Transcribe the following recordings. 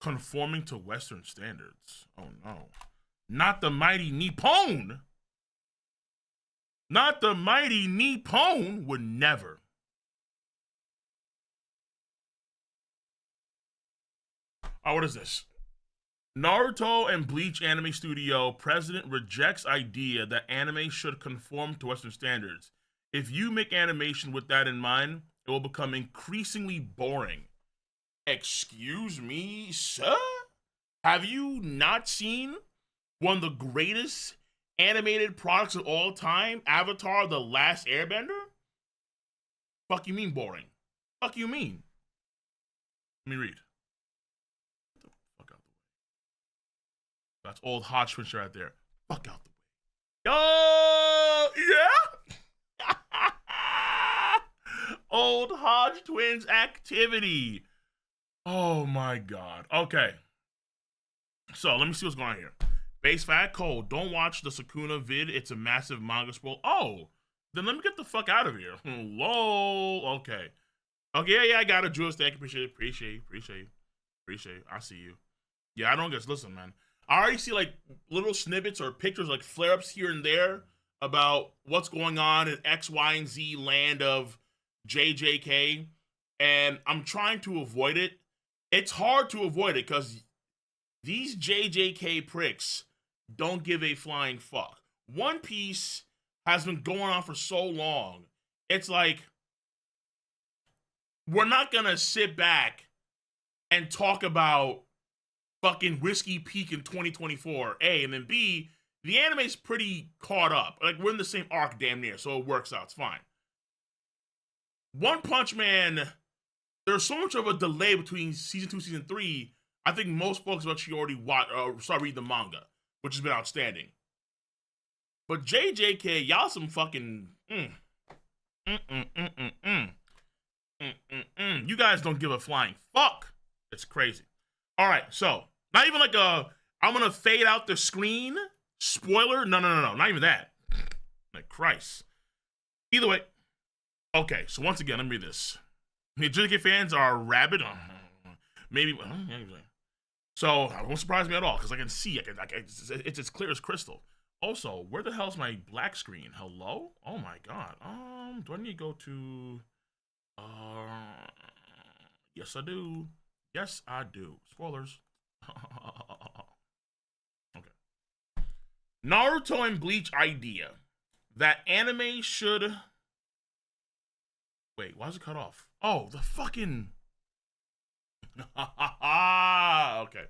conforming to Western standards. Oh no. Not the mighty Nippon. Not the mighty Nippon would never. Oh, what is this? Naruto and Bleach Anime Studio president rejects idea that anime should conform to Western standards. If you make animation with that in mind, it will become increasingly boring. Excuse me, sir? Have you not seen one of the greatest animated products of all time, Avatar: The Last Airbender? Fuck you mean boring? Fuck you mean? Let me read. Get the fuck out the way. That's old Hodge Twins right there. Fuck out the way. Yo, yeah. Old Hodge Twins activity. Oh my god. Okay. So let me see what's going on here. Base Fat Cold, don't watch the Sukuna vid. It's a massive manga spoil. Oh, then let me get the fuck out of here. Lol. Okay. Okay, yeah, I got it. Jules, thank you. Appreciate it. I see you. Yeah, I don't guess. Listen, man. I already see like little snippets or pictures, like flare-ups here and there about what's going on in X, Y, and Z land of JJK. And I'm trying to avoid it. It's hard to avoid it because these JJK pricks don't give a flying fuck. One Piece has been going on for so long. It's like, we're not gonna sit back and talk about fucking Whiskey Peak in 2024, A, and then B, the anime's pretty caught up. Like, we're in the same arc damn near, so it works out, it's fine. One Punch Man, there's so much of a delay between season 2, season 3, I think most folks have actually already started reading the manga, which has been outstanding. But JJK, y'all some fucking you guys don't give a flying fuck. It's crazy. All right, so not even like I'm gonna fade out the screen spoiler. No, not even that. Like Christ. Either way, okay. So once again, let me read this. The JJK fans are rabid. Maybe. So it won't surprise me at all because I can see. It's as clear as crystal. Also, where the hell's my black screen? Hello? Oh my god. Do I need to go to? Yes I do. Yes I do. Spoilers. Okay. Naruto and Bleach idea that anime should. Wait, why is it cut off? Oh, the fucking. Okay.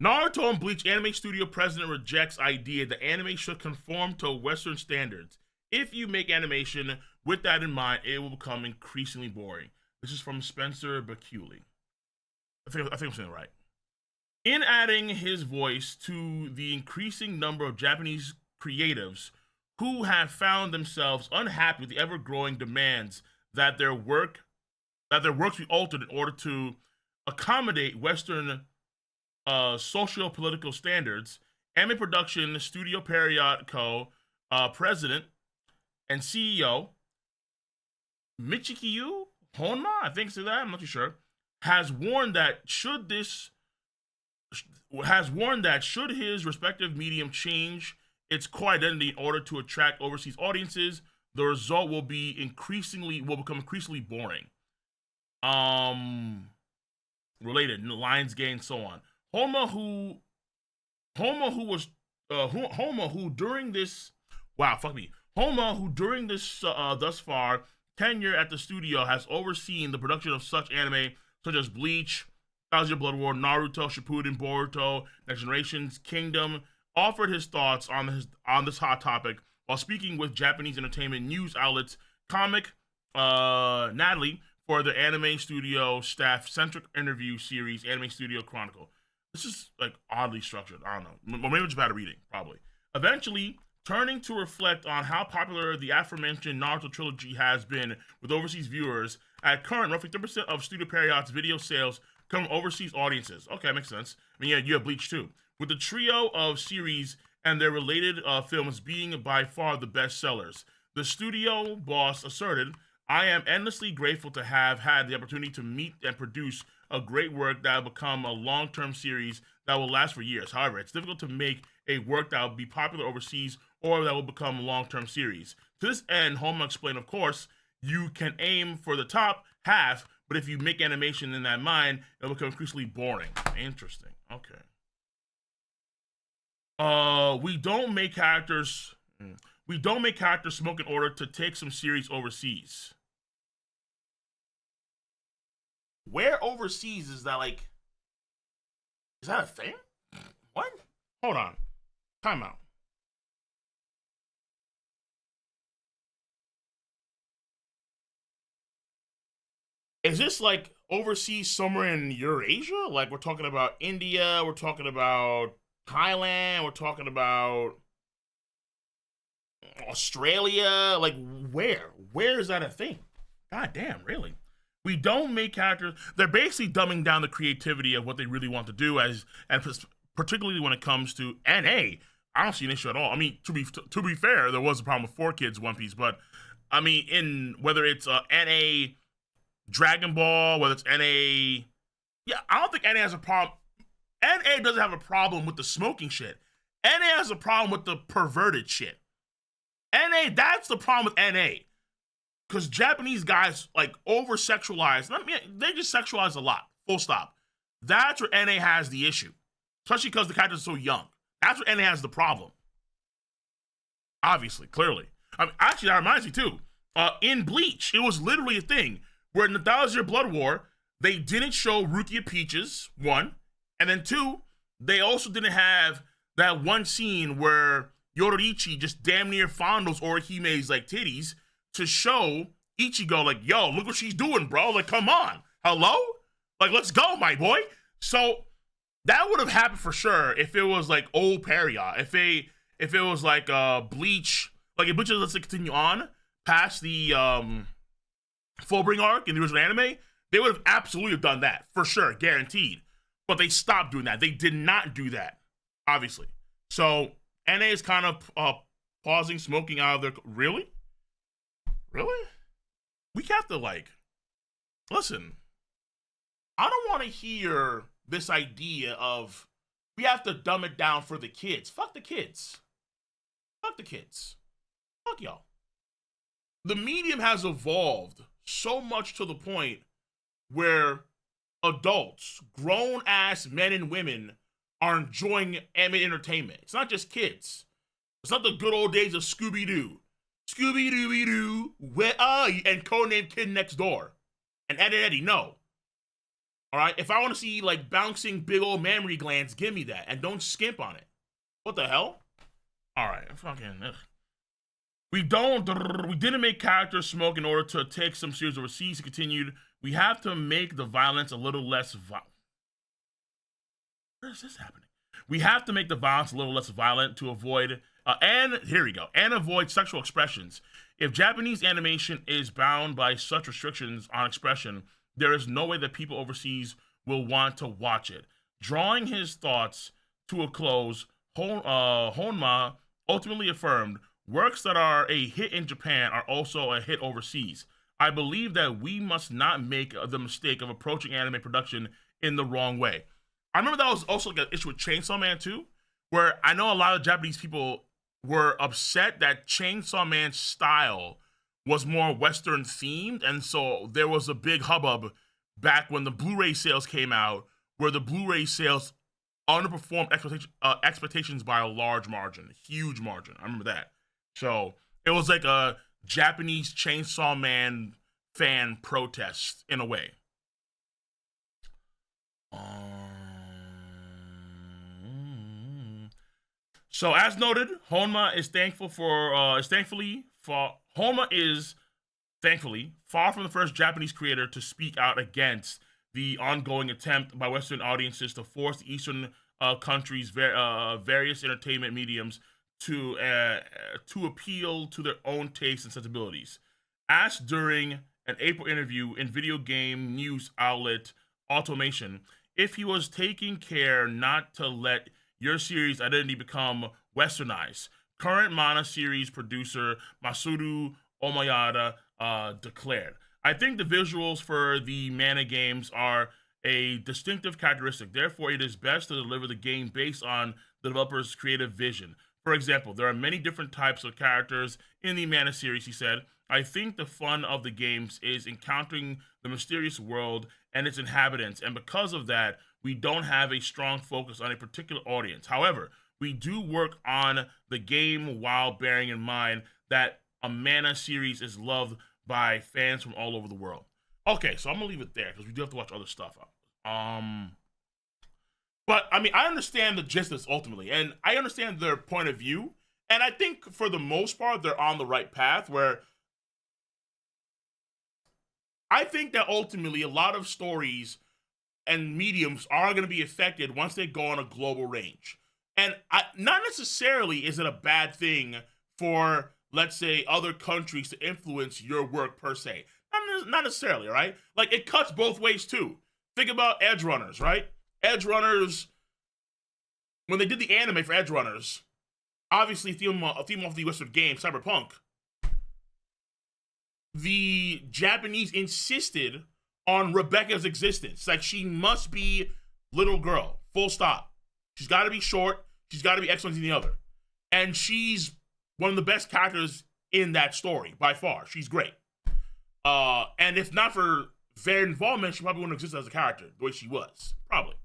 Naruto and Bleach Anime Studio president rejects idea that anime should conform to Western standards. If you make animation with that in mind, it will become increasingly boring. This is from Spencer Bakuli. I think I'm saying it right. In adding his voice to the increasing number of Japanese creatives who have found themselves unhappy with the ever-growing demands that their works be altered in order to accommodate Western socio-political standards, anime production studio PERRIOT Co. President and CEO Michikiyu Honma, I think so that, I'm not too sure, has warned that should his respective medium change its core identity in order to attract overseas audiences, the result will become increasingly boring. Related Lions Gate, so on. Homa who during this thus far tenure at the studio has overseen the production of such anime such as Bleach, Thousand Blood War, Naruto, Shippuden, Boruto, Next Generation's Kingdom, offered his thoughts on this hot topic while speaking with Japanese entertainment news outlets Comic Natalie for the anime studio staff-centric interview series Anime Studio Chronicle. This is like oddly structured. I don't know. Or maybe it's bad reading, probably. Eventually, turning to reflect on how popular the aforementioned Naruto trilogy has been with overseas viewers. At current, roughly 30% of Studio Period's video sales come from overseas audiences. Okay, makes sense. I mean, yeah, you have Bleach too. With the trio of series and their related films being by far the best sellers. The studio boss asserted I am endlessly grateful to have had the opportunity to meet and produce a great work that will become a long-term series that will last for years. However, it's difficult to make a work that will be popular overseas or that will become a long-term series. To this end, Homa explained, of course, you can aim for the top half, but if you make animation in that mind, it'll become increasingly boring. Interesting. Okay. We don't make characters. We don't make characters smoke in order to take some series overseas. Where overseas is that like? Is that a thing? What? Hold on. Time out. Is this like overseas somewhere in Eurasia? Like we're talking about India, we're talking about Thailand, we're talking about Australia. Like where? Where is that a thing? God damn, really? We don't make characters. They're basically dumbing down the creativity of what they really want to do, as and particularly when it comes to NA. I don't see an issue at all. I mean, to be fair, there was a problem with 4Kids One Piece, but I mean, in whether it's NA Dragon Ball, whether it's NA, yeah, I don't think NA has a problem. NA doesn't have a problem with the smoking shit. NA has a problem with the perverted shit. NA, that's the problem with NA. Because Japanese guys like over sexualize. I mean, they just sexualize a lot. Full stop. That's where NA has the issue, especially because the characters are so young. That's where NA has the problem. Obviously, clearly. I mean, actually, that reminds me too. In Bleach, it was literally a thing where in the Thousand Year Blood War, they didn't show Rukia Peaches, one, and then two, they also didn't have that one scene where Yororichi just damn near fondles Orihime's like titties to show Ichigo like, yo, look what she's doing, bro. Like, come on. Hello? Like, let's go, my boy. So that would have happened for sure if it was like old PERRIOT. If it was like Bleach, like if Bleach let's say continue on past the Fullbring arc in the original anime, they would have absolutely done that for sure, guaranteed. But they stopped doing that. They did not do that, obviously. So NA is kind of pausing smoking out of their. Really? We have to like listen. I don't want to hear this idea of we have to dumb it down for the kids. Fuck the kids. Fuck the kids. Fuck y'all. The medium has evolved so much to the point where adults, grown ass men and women, are enjoying anime entertainment. It's not just kids. It's not the good old days of Scooby Doo. Scooby Dooby Doo, where are you? And codename Kid Next Door. And Eddie, no. Alright? If I want to see like bouncing big old mammary glands, give me that. And don't skimp on it. What the hell? Alright, fucking. Ugh. We didn't make characters smoke in order to take some series overseas. He continued, we have to make the violence a little less violent. Where is this happening? We have to make the violence a little less violent to avoid, and here we go, and avoid sexual expressions. If Japanese animation is bound by such restrictions on expression, there is no way that people overseas will want to watch it. Drawing his thoughts to a close, Honma ultimately affirmed, works that are a hit in Japan are also a hit overseas. I believe that we must not make the mistake of approaching anime production in the wrong way. I remember that was also like an issue with Chainsaw Man too, where I know a lot of Japanese people were upset that Chainsaw Man's style was more Western themed, and so there was a big hubbub back when the Blu-ray sales came out, where the Blu-ray sales underperformed expectations by a large margin, a huge margin. I remember that. So it was like a Japanese Chainsaw Man fan protest in a way. So as noted, Honma is thankfully far from the first Japanese creator to speak out against the ongoing attempt by Western audiences to force the Eastern countries' various entertainment mediums to appeal to their own tastes and sensibilities. Asked during an April interview in video game news outlet Automation if he was taking care not to let your series identity become westernized, current Mana series producer Masaru Omayada declared. I think the visuals for the mana games are a distinctive characteristic. Therefore, it is best to deliver the game based on the developer's creative vision. For example, there are many different types of characters in the Mana series, he said. I think the fun of the games is encountering the mysterious world and its inhabitants, and because of that, we don't have a strong focus on a particular audience. However, we do work on the game while bearing in mind that a Mana series is loved by fans from all over the world. Okay, so I'm gonna leave it there because we do have to watch other stuff. But I mean, I understand the gist of this ultimately, and I understand their point of view, and I think for the most part they're on the right path. Where I think that ultimately a lot of stories and mediums are going to be affected once they go on a global range, and not necessarily is it a bad thing for, let's say, other countries to influence your work per se. Not necessarily, right? Like, it cuts both ways too. Think about Edge Runners, right? Edge Runners, when they did the anime for Edge Runners, obviously theme off the Western game, Cyberpunk, the Japanese insisted on Rebecca's existence. Like, she must be little girl, full stop. She's got to be short. She's got to be X, Y, and the other. And she's one of the best characters in that story, by far. She's great. And if not for their involvement, she probably wouldn't exist as a character the way she was. Probably.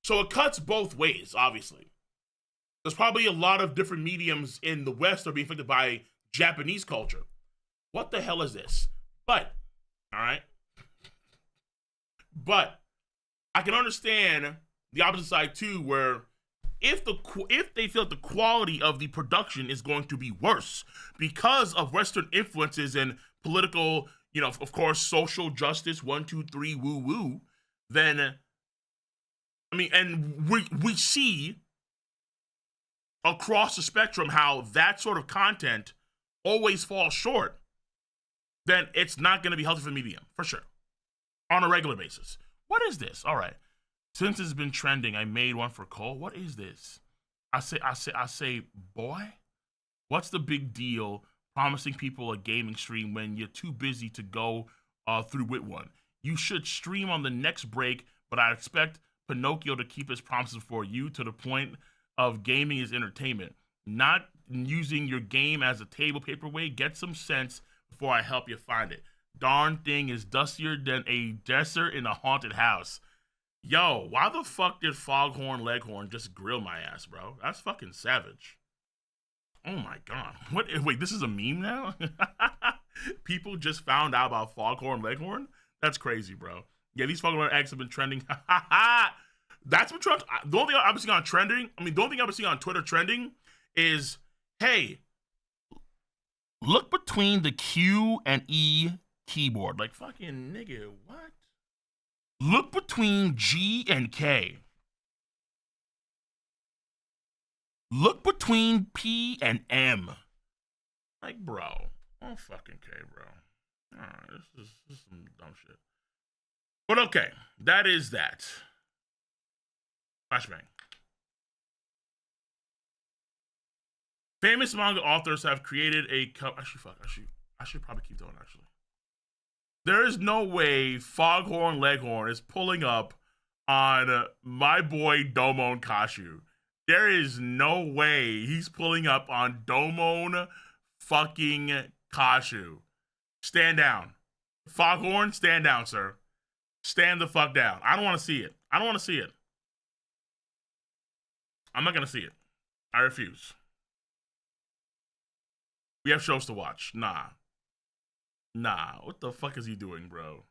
So it cuts both ways, obviously. There's probably a lot of different mediums in the West that are being affected by Japanese culture. What the hell is this? But, all right. But I can understand the opposite side too, where if they feel that the quality of the production is going to be worse because of Western influences and political, of course, social justice, 1, 2, 3, woo woo, then I mean, and we see across the spectrum how that sort of content always falls short, then it's not going to be healthy for the medium, for sure, on a regular basis. What is this? All right. Since it's been trending, I made one for Cole. What is this? I say, boy, what's the big deal promising people a gaming stream when you're too busy to go through with one? You should stream on the next break, but I expect Pinocchio to keep his promises for you to the point of gaming is entertainment, not using your game as a table paperweight. Get some sense before I help you find it. Darn thing is dustier than a desert in a haunted house. Yo, why the fuck did Foghorn Leghorn just grill my ass, bro? That's fucking savage. Oh my god. What? Wait, this is a meme now? People just found out about Foghorn Leghorn? That's crazy, bro. Yeah, these Foghorn eggs have been trending. That's been trending. The only thing I've been seeing on trending, the only thing I've been seeing on Twitter trending is, hey, look between the Q and E keyboard. Like, fucking nigga, what? Look between G and K. Look between P and M. Like, bro. Oh, fucking K, bro. Alright, this is some dumb shit. But okay, that is that. Flashbang. Famous manga authors have created a I should probably keep going, actually. There is no way Foghorn Leghorn is pulling up on my boy Domon Kashu. There is no way he's pulling up on Domon fucking Kashu. Stand down. Foghorn, stand down, sir. Stand the fuck down. I don't want to see it. I don't want to see it. I'm not going to see it. I refuse. We have shows to watch. Nah. What the fuck is he doing, bro?